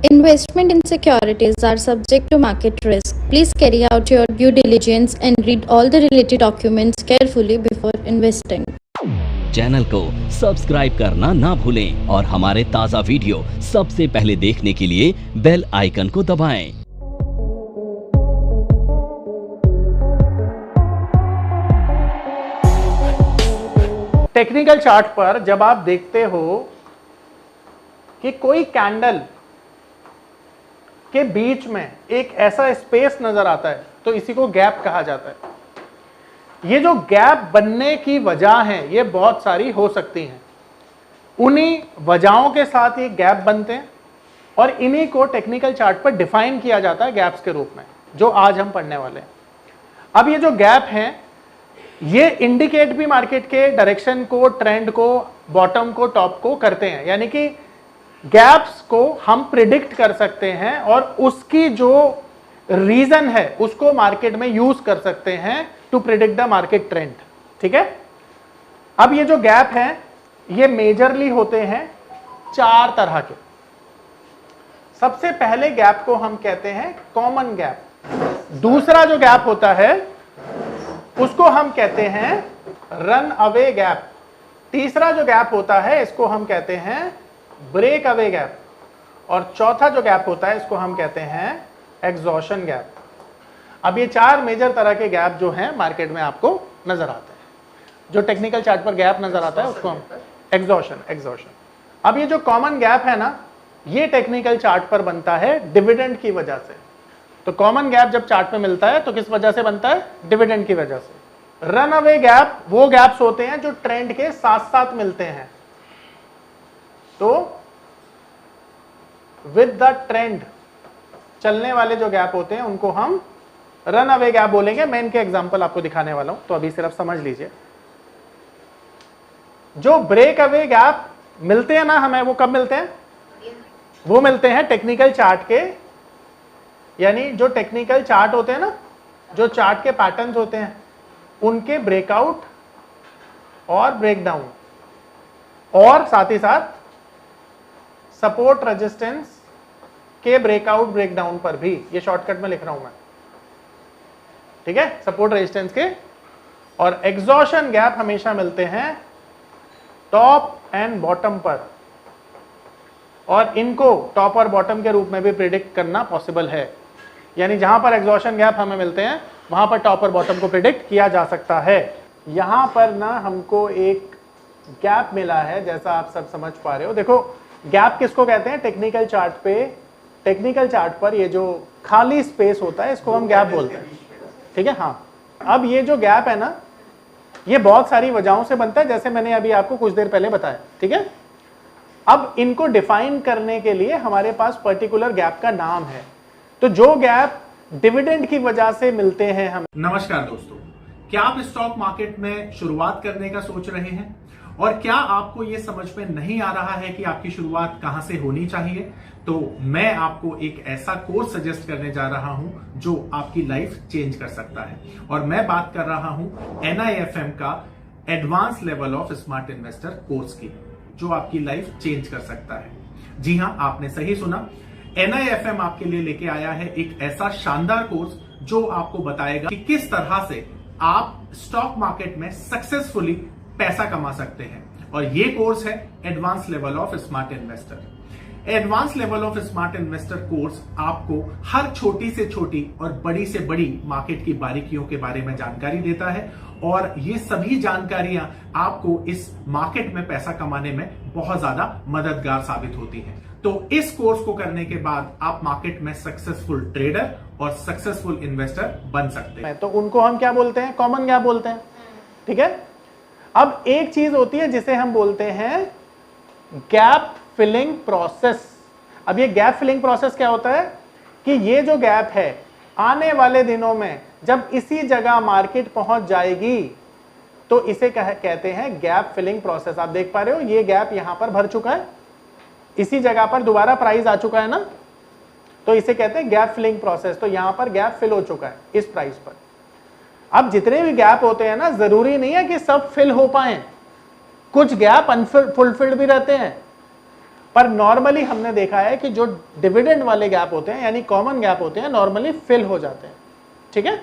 Investment in securities are subject to market risk. Please carry out your due diligence and read all the related documents carefully before investing. Channel को subscribe करना ना भूलें और हमारे ताज़ा video सबसे पहले देखने के लिए बेल आइकन को दबाएं। टेक्निकल चार्ट पर जब आप देखते हो कि कोई कैंडल के बीच में एक ऐसा स्पेस नजर आता है तो इसी को गैप कहा जाता है। ये जो गैप बनने की वजह है ये बहुत सारी हो सकती हैं। उन्हीं वजहों के साथ ये गैप बनते हैं और इन्हीं को टेक्निकल चार्ट पर डिफाइन किया जाता है गैप्स के रूप में, जो आज हम पढ़ने वाले हैं। अब ये जो गैप हैं ये इंडिकेट भी मार्केट के डायरेक्शन को, ट्रेंड को, बॉटम को, टॉप को करते हैं। यानी कि गैप्स को हम प्रिडिक्ट कर सकते हैं और उसकी जो रीजन है उसको मार्केट में यूज कर सकते हैं to predict the market trend. ठीक है। अब ये जो गैप है ये मेजरली होते हैं चार तरह के। सबसे पहले गैप को हम कहते हैं कॉमन गैप। दूसरा जो गैप होता है उसको हम कहते हैं रन अवे गैप। तीसरा जो गैप होता है इसको हम कहते हैं ब्रेक अवे गैप और चौथा जो गैप होता है इसको हम कहते हैं एग्जॉशन गैप। अब ये चार मेजर तरह के गैप जो हैं मार्केट में आपको नजर आते हैं। जो टेक्निकल चार्ट पर गैप नजर आता है उसको हम एग्जॉशन। अब ये जो कॉमन गैप है ना ये टेक्निकल चार्ट पर बनता है डिविडेंड की वजह से। तो कॉमन गैप जब चार्ट पे मिलता है तो किस वजह से बनता है? डिविडेंड की वजह से। रन अवे गैप वो गैप्स होते हैं जो ट्रेंड के साथ साथ मिलते हैं। तो विद द ट्रेंड चलने वाले जो गैप होते हैं उनको हम रन अवे गैप बोलेंगे। मैं इनके एग्जांपल आपको दिखाने वाला हूं तो अभी सिर्फ समझ लीजिए। जो ब्रेक अवे गैप मिलते हैं ना हमें, वो कब मिलते हैं? वो मिलते हैं टेक्निकल चार्ट के, यानी जो टेक्निकल चार्ट होते हैं ना, जो चार्ट के पैटर्न्स होते हैं उनके ब्रेकआउट और ब्रेकडाउन और साथ ही साथ सपोर्ट रेजिस्टेंस के ब्रेकआउट ब्रेकडाउन पर भी। ये शॉर्टकट में लिख रहा हूं मैं, ठीक है। सपोर्ट रेजिस्टेंस के और एग्जॉशन गैप हमेशा मिलते हैं टॉप एंड बॉटम पर और इनको टॉप और बॉटम के रूप में भी प्रिडिक्ट करना पॉसिबल है। यानी जहां पर एग्जॉशन गैप हमें मिलते हैं वहां पर टॉप और बॉटम को प्रिडिक्ट किया जा सकता है। यहां पर ना हमको एक गैप मिला है, जैसा आप सब समझ पा रहे हो। देखो गैप किसको कहते हैं? टेक्निकल चार्ट पे, टेक्निकल चार्ट पर ये जो खाली स्पेस होता है इसको हम गैप बोलते हैं। ठीक है। हाँ, अब ये जो गैप है ना ये बहुत सारी वजहों से बनता है, जैसे मैंने अभी आपको कुछ देर पहले बताया। ठीक है। अब इनको डिफाइन करने के लिए हमारे पास पर्टिकुलर गैप का नाम है। तो जो गैप डिविडेंड की वजह से मिलते हैं हम। नमस्कार दोस्तों, क्या आप स्टॉक मार्केट में शुरुआत करने का सोच रहे हैं और क्या आपको यह समझ में नहीं आ रहा है कि आपकी शुरुआत कहां से होनी चाहिए? तो मैं आपको एक ऐसा कोर्स सजेस्ट करने जा रहा हूं जो आपकी लाइफ चेंज कर सकता है। और मैं बात कर रहा हूं NIFM का advance level of smart investor course की, जो आपकी लाइफ चेंज कर सकता है। जी हां, आपने सही सुना। NIFM आपके लिए लेके आया है एक ऐसा शानदार कोर्स जो आपको बताएगा कि किस तरह से आप स्टॉक मार्केट में सक्सेसफुली पैसा कमा सकते हैं। और ये कोर्स है advance level of smart investor. Advance level of smart investor course आपको हर छोटी से छोटी और बड़ी से बड़ी मार्केट की बारीकियों के बारे में जानकारी देता है और ये सभी जानकारियां आपको इस मार्केट में पैसा कमाने में बहुत ज्यादा मददगार साबित होती हैं। तो इस कोर्स को करने के बाद आप मार्केट में सक्सेसफुल ट्रेडर और सक्सेसफुल इन्वेस्टर बन सकते हैं। तो उनको हम क्या बोलते हैं? कॉमन गैप बोलते हैं। ठीक है। अब एक चीज होती है जिसे हम बोलते हैं गैप फिलिंग प्रोसेस। अब ये गैप फिलिंग प्रोसेस क्या होता है कि ये जो गैप है आने वाले दिनों में जब इसी जगह मार्केट पहुंच जाएगी तो इसे कहते हैं गैप फिलिंग प्रोसेस। आप देख पा रहे हो ये गैप यहां पर भर चुका है, इसी जगह पर दोबारा प्राइस आ चुका है ना, तो इसे कहते हैं गैप फिलिंग प्रोसेस। तो यहां पर गैप फिल हो चुका है इस प्राइस पर। अब जितने भी गैप होते हैं ना जरूरी नहीं है कि सब फिल हो पाए, कुछ गैप अनफुलफिल्ड भी रहते हैं पर नॉर्मली हमने देखा है कि जो डिविडेंड वाले गैप होते हैं यानी कॉमन गैप होते हैं नॉर्मली फिल हो जाते हैं। ठीक है,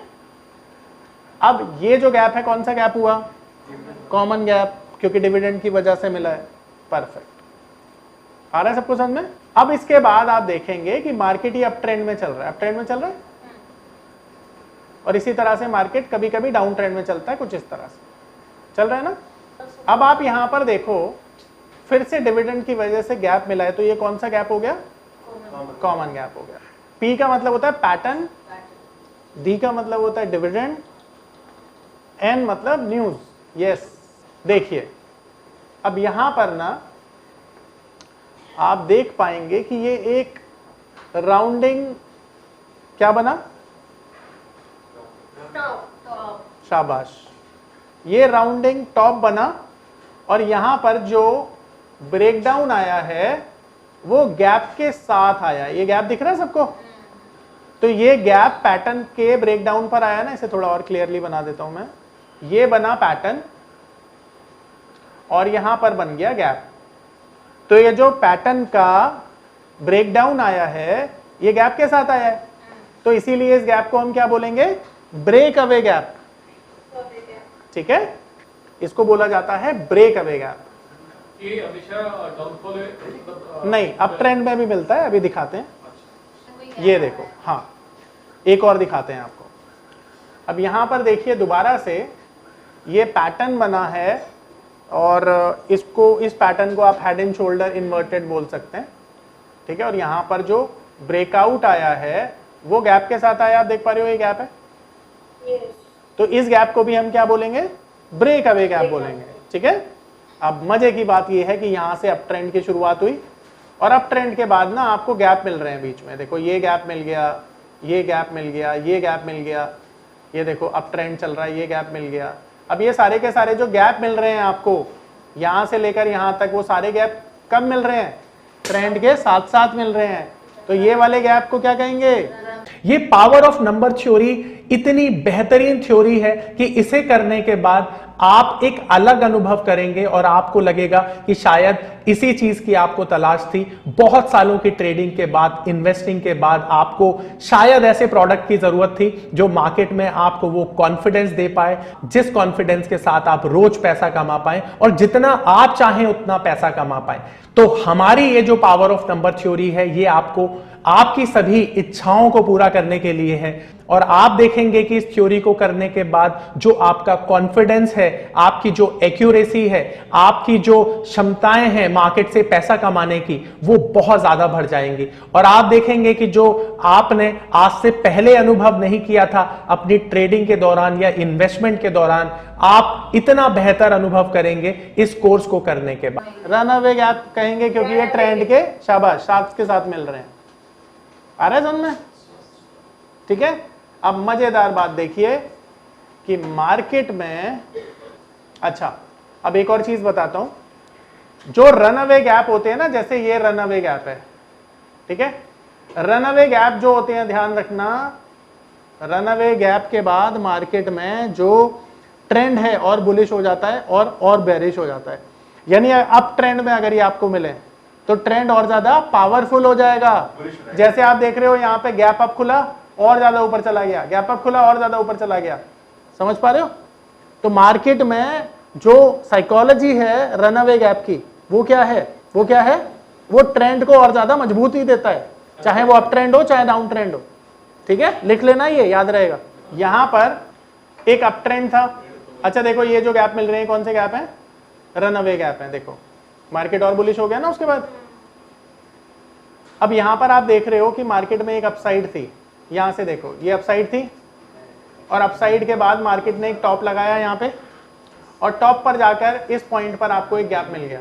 अब ये जो गैप है कौन सा गैप हुआ? कॉमन गैप, क्योंकि डिविडेंड की वजह से मिला है। परफेक्ट, आ रहा है सबको समझ में? अब इसके बाद आप देखेंगे कि मार्केट ही अप ट्रेंड में चल रहा है, अप ट्रेंड में चल रहा है, और इसी तरह से मार्केट कभी कभी डाउन ट्रेंड में चलता है, कुछ इस तरह से चल रहा है ना। अब आप यहां पर देखो, फिर से डिविडेंड की वजह से गैप मिला है, तो ये कौन सा गैप हो गया? कॉमन गैप हो गया। पी का मतलब होता है पैटर्न, डी का मतलब होता है डिविडेंड, एन मतलब न्यूज। यस, देखिए अब यहां पर ना आप देख पाएंगे कि ये एक राउंडिंग क्या बना? शाबाश, ये राउंडिंग टॉप बना, और यहां पर जो ब्रेकडाउन आया है वो गैप के साथ आया। ये गैप दिख रहा है सबको? तो ये गैप पैटर्न के ब्रेकडाउन पर आया ना। इसे थोड़ा और क्लियरली बना देता हूं मैं। ये बना पैटर्न और यहां पर बन गया गैप। तो ये जो पैटर्न का ब्रेकडाउन आया है ये गैप के साथ आया है, तो इसीलिए इस गैप को हम क्या बोलेंगे? Break away gap. ठीक है, इसको बोला जाता है ब्रेक अवे गैप। ये हमेशा डाउनफॉल है मतलब नहीं, अप ट्रेंड में भी मिलता है, अभी दिखाते हैं। ये देखो, हाँ एक और दिखाते हैं आपको। अब यहां पर देखिए दोबारा से ये पैटर्न बना है, और इसको, इस पैटर्न को आप हेड एंड शोल्डर इन्वर्टेड बोल सकते हैं। ठीक है, और यहां पर जो ब्रेकआउट आया है वो गैप के साथ आया। आप देख पा रहे हो ये गैप है, तो इस गैप को भी हम क्या बोलेंगे? ब्रेक अवे गैप बोलेंगे। ठीक है, अब मजे की बात ये है कि यहां से अप ट्रेंड की शुरुआत हुई, और अप ट्रेंड के बाद ना आपको गैप मिल रहे हैं बीच में। देखो ये गैप मिल गया, ये गैप मिल गया, ये गैप मिल गया, ये देखो अप ट्रेंड चल रहा है, ये गैप मिल गया। अब ये सारे के सारे जो गैप मिल रहे हैं आपको यहां से लेकर यहां तक, वो सारे गैप कब मिल रहे हैं? ट्रेंड के साथ साथ मिल रहे हैं। तो ये वाले गैप को क्या कहेंगे? ये पावर ऑफ नंबर थ्योरी इतनी बेहतरीन थ्योरी है कि इसे करने के बाद आप एक अलग अनुभव करेंगे और आपको लगेगा कि शायद इसी चीज की आपको तलाश थी। बहुत सालों की ट्रेडिंग के बाद, इन्वेस्टिंग के बाद आपको शायद ऐसे प्रोडक्ट की जरूरत थी जो मार्केट में आपको वो कॉन्फिडेंस दे पाए, जिस कॉन्फिडेंस के साथ आप रोज पैसा कमा पाए और जितना आप चाहें उतना पैसा कमा पाए। तो हमारी ये जो पावर ऑफ नंबर थ्योरी है ये आपको आपकी सभी इच्छाओं को पूरा करने के लिए है, और आप देखेंगे कि इस थ्योरी को करने के बाद जो आपका कॉन्फिडेंस है, आपकी जो एक्यूरेसी है, आपकी जो क्षमताएं हैं मार्केट से पैसा कमाने की, वो बहुत ज्यादा बढ़ जाएंगी। और आप देखेंगे कि जो आपने आज से पहले अनुभव नहीं किया था अपनी ट्रेडिंग के दौरान या इन्वेस्टमेंट के दौरान, आप इतना बेहतर अनुभव करेंगे इस कोर्स को करने के बाद। रन अवे गैप कहेंगे क्योंकि ये ट्रेंड के शाबाश साथ के साथ मिल रहे हैं। आ रहा है समझ में? ठीक है, अब मजेदार बात देखिए कि मार्केट में, अच्छा अब एक और चीज बताता हूं। जो रन अवे गैप होते हैं ना, जैसे ये रन अवे गैप है, ठीक है, रन अवे गैप जो होते हैं, ध्यान रखना, रन अवे गैप के बाद मार्केट में जो ट्रेंड है और बुलिश हो जाता है और बेरिश हो जाता है। यानी अप ट्रेंड में अगर ये आपको मिले तो ट्रेंड और ज्यादा पावरफुल हो जाएगा। जैसे आप देख रहे हो यहाँ पे गैप अप खुला और ज्यादा ऊपर चला गया, गैप अप खुला और ज्यादा ऊपर चला गया। समझ पा रहे हो? तो मार्केट में जो साइकोलॉजी है रन अवे गैप की, वो क्या है? वो क्या है? वो ट्रेंड को और ज्यादा मजबूती देता है, चाहे वो अप ट्रेंड हो चाहे डाउन ट्रेंड हो। ठीक है, लिख लेना, ये याद रहेगा। यहां पर एक अप ट्रेंड था। अच्छा देखो ये जो गैप मिल रहे हैं कौन से गैप हैं? रन अवे गैप हैं। देखो मार्केट और बुलिश हो गया ना उसके बाद। अब यहां पर आप देख रहे हो कि मार्केट में एक अपसाइड थी। यहां से देखो ये अपसाइड थी, और अपसाइड के बाद मार्केट ने एक टॉप लगाया यहां पे, और टॉप पर जाकर इस पॉइंट पर आपको एक गैप मिल गया।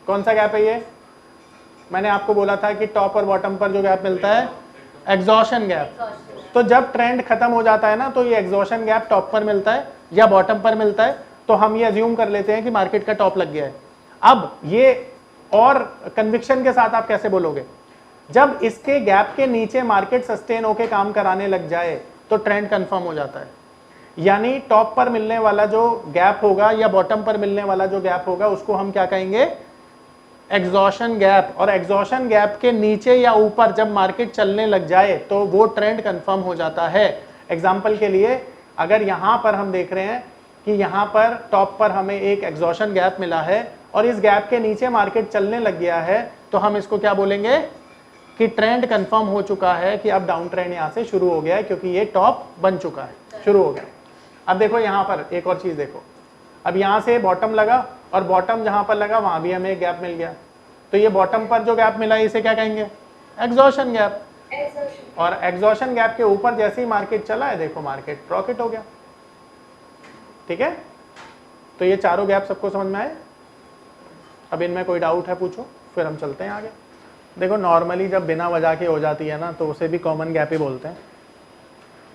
कौन सा गैप है ये? मैंने आपको बोला था कि टॉप और बॉटम पर जो गैप मिलता है, एग्जॉशन गैप। तो जब ट्रेंड खत्म हो जाता है ना, तो ये एग्जॉशन गैप टॉप पर मिलता है या बॉटम पर मिलता है, तो हम ये अज्यूम कर लेते हैं कि मार्केट का टॉप लग गया है। अब ये और कन्विक्शन के साथ आप कैसे बोलोगे? जब इसके गैप के नीचे मार्केट सस्टेन होके काम कराने लग जाए तो ट्रेंड कंफर्म हो जाता है। यानी टॉप पर मिलने वाला जो गैप होगा या बॉटम पर मिलने वाला जो गैप होगा, उसको हम क्या कहेंगे? एग्जॉशन गैप, और एग्जॉशन गैप के नीचे या ऊपर जब मार्केट चलने लग जाए तो वो ट्रेंड कंफर्म हो जाता है। एग्जांपल के लिए अगर यहाँ पर हम देख रहे हैं कि यहाँ पर टॉप पर हमें एक एग्जॉशन गैप मिला है और इस गैप के नीचे मार्केट चलने लग गया है, तो हम इसको क्या बोलेंगे कि ट्रेंड कंफर्म हो चुका है कि अब डाउन ट्रेंड यहाँ से शुरू हो गया है, क्योंकि ये टॉप बन चुका है, शुरू हो गया। अब देखो यहाँ पर एक और चीज देखो, अब यहाँ से बॉटम लगा और बॉटम जहां पर लगा वहां भी हमें एक गैप मिल गया, तो ये बॉटम पर जो गैप मिला इसे क्या कहेंगे, एग्जॉशन गैप। और एग्जॉशन गैप के ऊपर जैसे ही मार्केट चला है देखो मार्केट प्रॉफिट हो गया। ठीक है, तो ये चारों गैप सबको समझ में आए। अब इनमें कोई डाउट है पूछो, फिर हम चलते हैं आगे। देखो नॉर्मली जब बिना वजह के हो जाती है ना तो उसे भी कॉमन गैप ही बोलते हैं,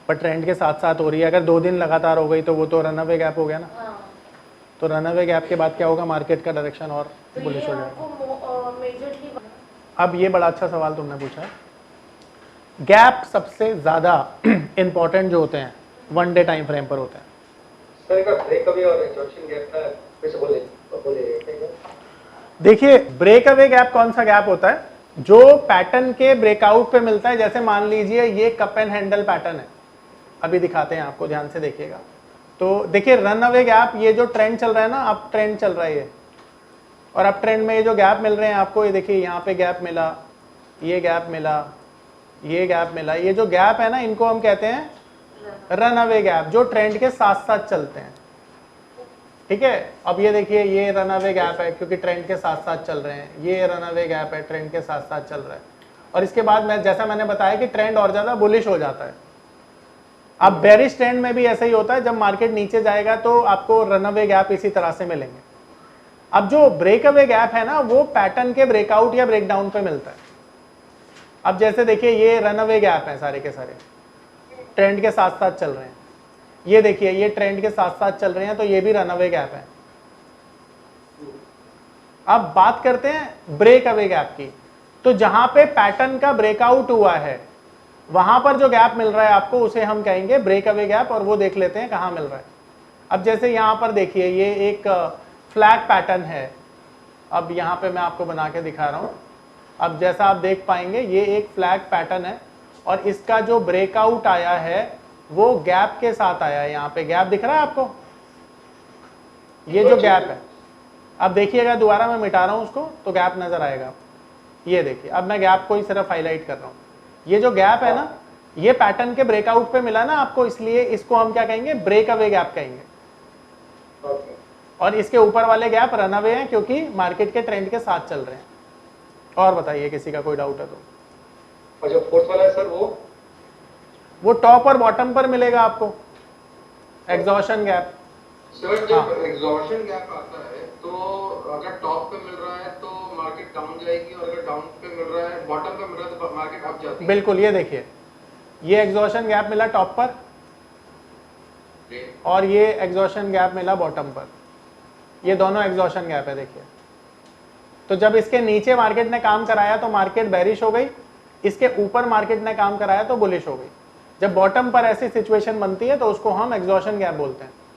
पर ट्रेंड के साथ साथ हो रही है। अगर 2 दिन लगातार हो गई तो वो तो रनअवे गैप हो गया ना। तो रनअवे गैप के बाद क्या होगा, मार्केट का डायरेक्शन और बुलिश हो जाएगा। अब ये बड़ा अच्छा सवाल तुमने पूछा है। गैप सबसे ज्यादा इंपॉर्टेंट जो होते हैं 1 डे टाइम फ्रेम पर होते हैं। देखिए ब्रेक अवे गैप कौन सा गैप होता है, जो पैटर्न के ब्रेकआउट पे मिलता है। जैसे मान लीजिए ये कप एंड हैंडल पैटर्न है, अभी दिखाते हैं आपको, ध्यान से देखिएगा। तो देखिए रन अवे गैप, ये जो ट्रेंड चल रहा है ना, अप ट्रेंड चल रहा है ये, और अप ट्रेंड में ये जो गैप मिल रहे हैं आपको, ये देखिए यहाँ पे गैप मिला, ये गैप मिला, ये गैप मिला। ये जो गैप है ना इनको हम कहते हैं रन अवे गैप, जो ट्रेंड के साथ साथ चलते हैं। ठीक है, अब ये देखिए ये रन अवे गैप है क्योंकि ट्रेंड के साथ साथ चल रहे हैं, ये रन अवे गैप है, ट्रेंड के साथ साथ चल रहा है। और इसके बाद मैं जैसा मैंने बताया कि ट्रेंड और ज्यादा बुलिश हो जाता है। अब बेरिश ट्रेंड में भी ऐसा ही होता है, जब मार्केट नीचे जाएगा तो आपको रन अवे गैप इसी तरह से मिलेंगे। अब जो ब्रेक अवे गैप है ना वो पैटर्न के ब्रेकआउट या ब्रेकडाउन पे मिलता है। अब जैसे देखिए ये रन अवे गैप है, सारे के सारे ट्रेंड के साथ साथ चल रहे हैं। ये देखिए ये ट्रेंड के साथ साथ चल रहे हैं, तो ये भी रन अवे गैप है। अब बात करते हैं ब्रेक अवे गैप की, तो जहां पे पैटर्न का ब्रेकआउट हुआ है वहां पर जो गैप मिल रहा है आपको उसे हम कहेंगे ब्रेक अवे गैप, और वो देख लेते हैं कहां मिल रहा है। अब जैसे यहां पर देखिए ये एक फ्लैग पैटर्न है, अब यहां पे मैं आपको बना के दिखा रहा हूं। अब जैसा आप देख पाएंगे ये एक फ्लैग पैटर्न है और इसका जो ब्रेकआउट आया है वो गैप के साथ आया है। यहाँ पे गैप दिख रहा है आपको, ये जो गैप है। अब देखिएगा दोबारा मैं मिटा रहा हूं उसको तो गैप नजर आएगा। ये देखिए अब मैं गैप को ही सिर्फ हाईलाइट कर रहा हूं। ये जो गैप है ना ये पैटर्न के ब्रेकआउट पे मिला ना आपको, इसलिए इसको हम क्या कहेंगे, ब्रेक अवे गैप कहेंगे। और इसके ऊपर वाले गैप रन अवे हैं क्योंकि मार्केट के ट्रेंड के साथ चल रहे हैं। और बताइए किसी का कोई डाउट है तो। और जो फोर्थ वाला है सर वो टॉप और बॉटम पर मिलेगा आपको, एग्जॉशन गैप। सर जब एग्जॉशन गैप आता है तो अगर टॉप पे मिल रहा है तो मार्केट डाउन जाएगी, और अगर डाउन पे मिल रहा है, बॉटम पे मिल रहा है तो मार्केट अप जाती है। बिल्कुल, ये देखिए ये एग्जॉशन गैप मिला टॉप पर और ये एग्जॉशन गैप मिला बॉटम पर। ये दोनों एग्जॉशन गैप है देखिए। तो जब इसके नीचे मार्केट ने काम कराया तो मार्केट बेरिश हो गई, इसके ऊपर मार्केट ने काम कराया तो बुलिश हो गई। जब बॉटम पर ऐसी सिचुएशन बनती है तो उसको हम एग्जॉशन गैप बोलते हैं।